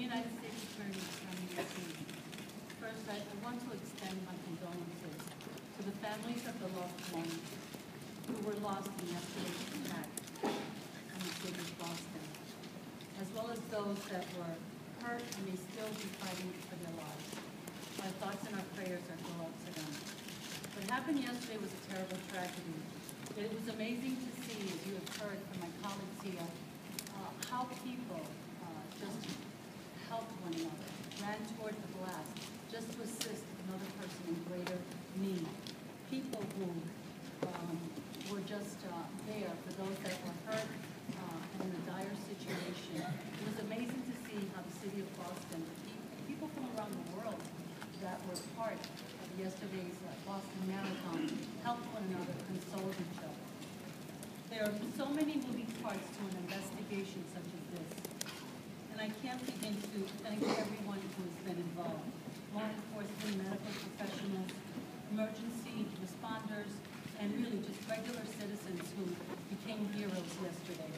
United States Attorney Sammy Yassine. First, I want to extend my condolences to the families of the loved ones who were lost in yesterday's attack on the city of Boston, as well as those that were hurt and may still be fighting for their lives. Our thoughts and our prayers go out to them. What happened yesterday was a terrible tragedy. It was amazing to see, as you have heard from my colleagues here, how people just helped one another, ran toward the blast, just to assist another person in greater need. People who were just there for those that were hurt and in a dire situation. It was amazing to see how the city of Boston, people from around the world that were part of yesterday's Boston Marathon, helped one another, consoled each other. There are so many moving parts to an investigation such as this, and I can't begin to thank everyone who has been involved. Law enforcement, medical professionals, emergency responders, and really just regular citizens who became heroes yesterday.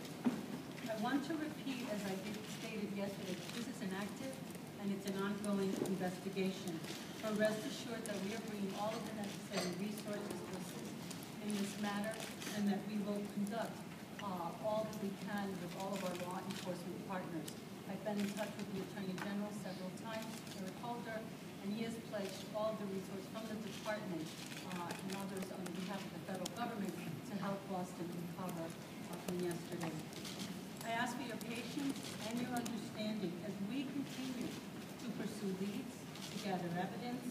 I want to repeat, as I stated yesterday, this is an active and it's an ongoing investigation. But rest assured that we are bringing all of the necessary resources to assist in this matter, and that we will conduct all that we can with all of our law enforcement partners. I've been in touch with the Attorney General several times, Eric Holder, and he has pledged all the resources from the department and others on behalf of the federal government to help Boston recover from yesterday. I ask for your patience and your understanding as we continue to pursue leads, to gather evidence,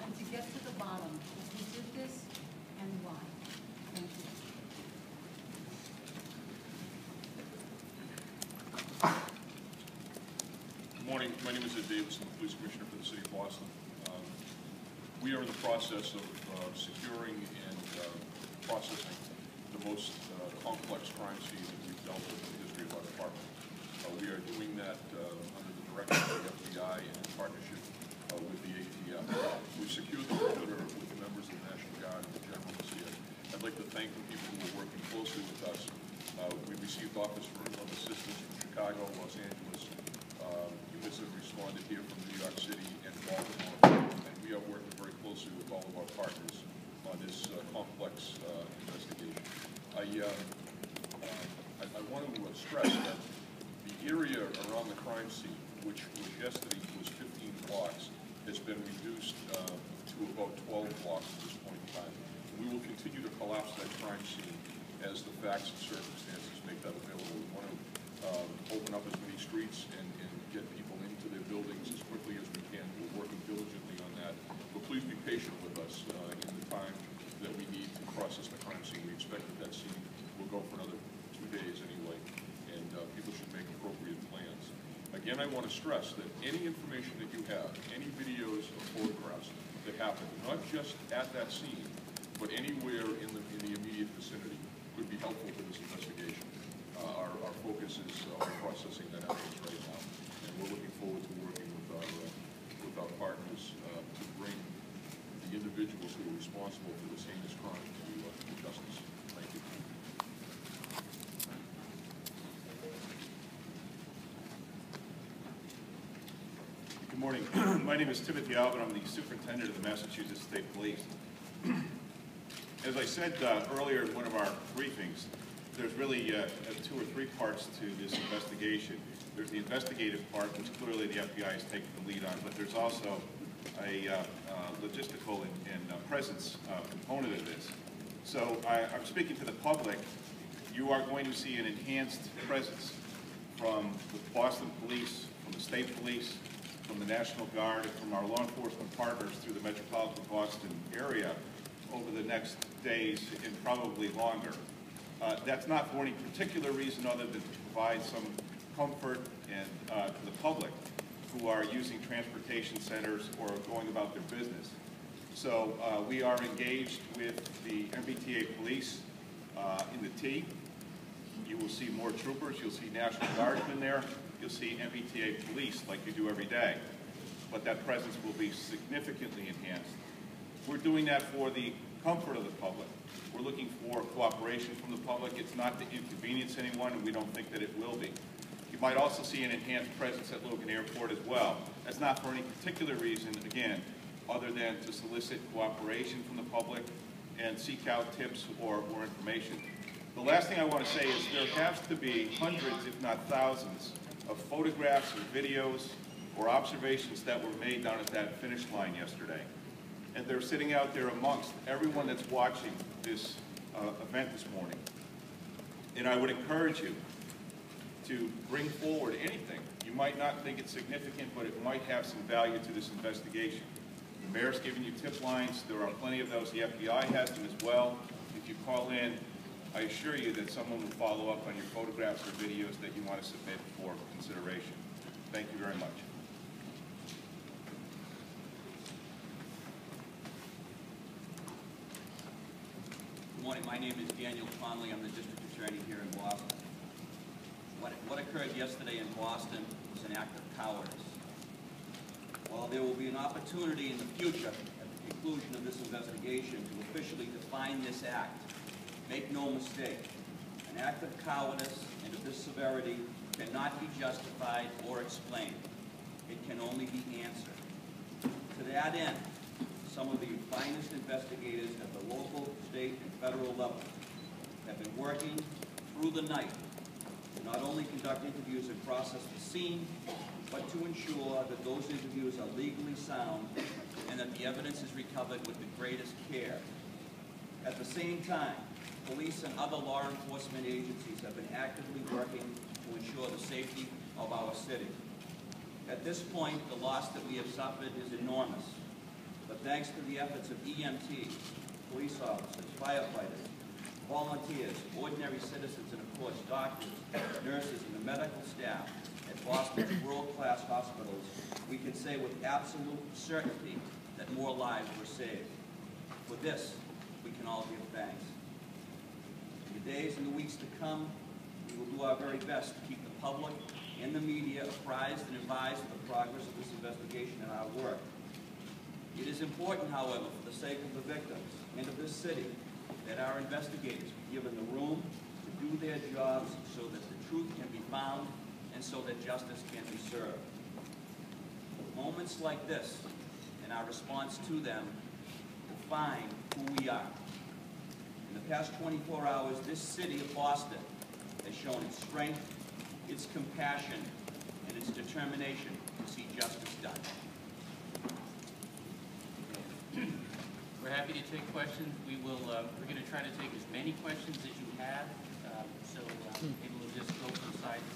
and to get to the bottom of who did this and why. Thank you. Good morning. My name is Ed Davis. I'm the Police Commissioner for the City of Boston. We are in the process of securing and processing the most complex crime scene that we've dealt with in the history of our department. We are doing that under the direction of the FBI and in partnership with the ATF. We've secured the perimeter with the members of the National Guard and the Generals here. I'd like to thank the people who are working closely with us. We received offers from assistance from Chicago, Los Angeles. UNIS have responded here from New York City and Baltimore. And we are working very closely with all of our partners on this complex investigation. I want to stress that the area around the crime scene, which yesterday was 15 blocks, has been reduced to about 12 blocks at this point in time. And we will continue to collapse that crime scene as the facts and circumstances make that available. We want to open up as many streets and get people into their buildings as quickly as we can. We're working diligently on that. But please be patient with us in the time that we need to process the crime scene. We expect that scene will go for another 2 days anyway, and people should make appropriate plans. Again, I want to stress that any information that you have, any videos or photographs that happen, not just at that scene, but anywhere in the immediate vicinity, could be helpful to this investigation. Our focus is on processing that evidence right now, and we're looking forward to working with our partners to bring the individuals who are responsible for this heinous crime to justice. Thank you. Good morning. My name is Timothy Alvin. I'm the Superintendent of the Massachusetts State Police. As I said earlier in one of our briefings, there's really 2 or 3 parts to this investigation. There's the investigative part, which clearly the FBI is taking the lead on, but there's also a logistical and presence component of this. So I'm speaking to the public. You are going to see an enhanced presence from the Boston Police, from the State Police, from the National Guard, and from our law enforcement partners through the metropolitan Boston area over the next days and probably longer. That's not for any particular reason other than to provide some comfort and to the public who are using transportation centers or going about their business. So we are engaged with the MBTA police in the T. You will see more troopers. You'll see National Guardsmen there. You'll see MBTA police like you do every day. But that presence will be significantly enhanced. We're doing that for the comfort of the public. We're looking for cooperation from the public. It's not to inconvenience anyone, and we don't think that it will be. You You might also see an enhanced presence at Logan Airport as well. That's not for any particular reason, again, other than to solicit cooperation from the public and seek out tips or information. The last thing I want to say is there has to be hundreds, if not thousands, of photographs or videos or observations that were made down at that finish line yesterday. And they're sitting out there amongst everyone that's watching this event this morning. And I would encourage you to bring forward anything. You might not think it's significant, but it might have some value to this investigation. The mayor's giving you tip lines. There are plenty of those. The FBI has them as well. If you call in, I assure you that someone will follow up on your photographs or videos that you want to submit for consideration. Thank you very much. Good morning. My name is Daniel Conley. I'm the district attorney here in Boston. What occurred yesterday in Boston was an act of cowardice. While there will be an opportunity in the future, at the conclusion of this investigation, to officially define this act, make no mistake, an act of cowardice and of this severity cannot be justified or explained. It can only be answered. To that end, some of the finest investigators at the local, state, and federal level have been working through the night to not only conduct interviews and process the scene, but to ensure that those interviews are legally sound and that the evidence is recovered with the greatest care. At the same time, police and other law enforcement agencies have been actively working to ensure the safety of our city. At this point, the loss that we have suffered is enormous, but thanks to the efforts of EMTs, police officers, firefighters, volunteers, ordinary citizens, and of course doctors, nurses, and the medical staff at Boston's world-class hospitals, we can say with absolute certainty that more lives were saved. For this, we can all give thanks. In the days and the weeks to come, we will do our very best to keep the public and the media apprised and advised of the progress of this investigation and our work. It is important, however, for the sake of the victims and of this city, that our investigators be given the room to do their jobs so that the truth can be found and so that justice can be served. Moments like this and our response to them define who we are. In the past 24 hours, this city of Boston has shown its strength, its compassion, and its determination to see justice done. We're happy to take questions. We're going to try to take as many questions as you have. So maybe we'll just go from side to